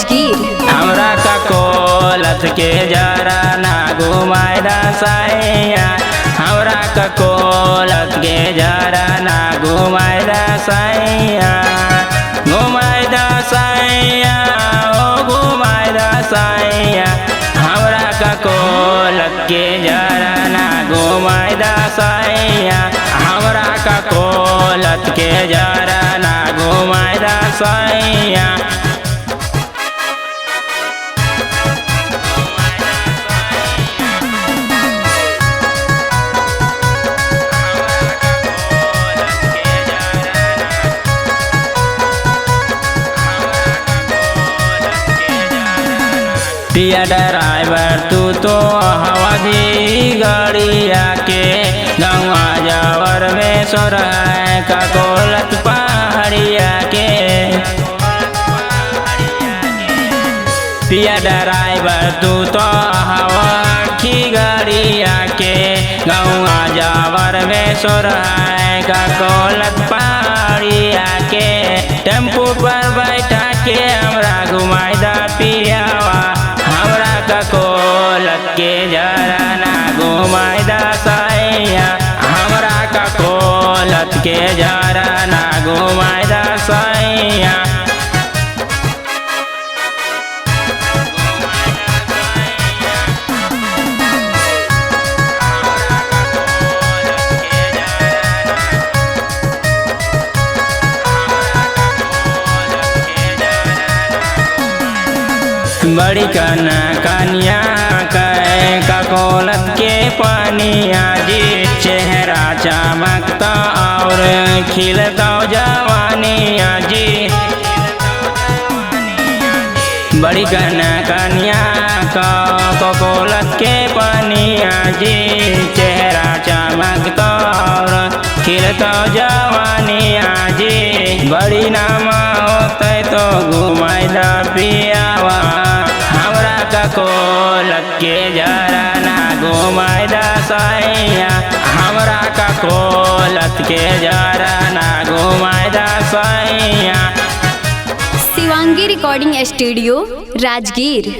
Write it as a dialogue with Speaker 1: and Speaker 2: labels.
Speaker 1: राजगीर।
Speaker 2: हमरा का कोलत के जरा ना घुमाइदा सैया, हमरा का कोलत के जरा ना घुमाइदा सैया, घुमाइदा सैया ओ घुमाइदा सैया, हमरा का कोलत के जरा ना घुमाइदा सैया, हमरा का कोलत के जरा ना घुमाइदा सैया। पिया ड्राइवर तू तो हवादी गाड़िया के गंवा जावर में सोर है का कोलत पहाड़िया के। पिया ड्राइवर तू तो हवा की गाड़िया के गंवा जावर में सोर है का कोलत पहाड़िया के। टेम्पू पर बैठा के हमरा घुमाइदा पियावा, हमरा का कोलत के जरा ना घुमाइदा सैया, हमरा का कोलत के जरा ना घुमाइदा सैया। बड़ी कना कनिया का कोलत के पानिया जी, चेहरा चमकता और खिलता जवानिया जी। बड़ी कना कनिया का कोलत के पानिया जी, चेहरा चमकता और खिलता जवानिया जी। बड़ी नामा होते तो घुमाइदा पियावा, हमरा का कोलत के जरा ना घुमाइदा सैया, हमरा का कोलत के जरा ना घुमाइदा सैया।
Speaker 1: Shivangi recording studio Rajgir.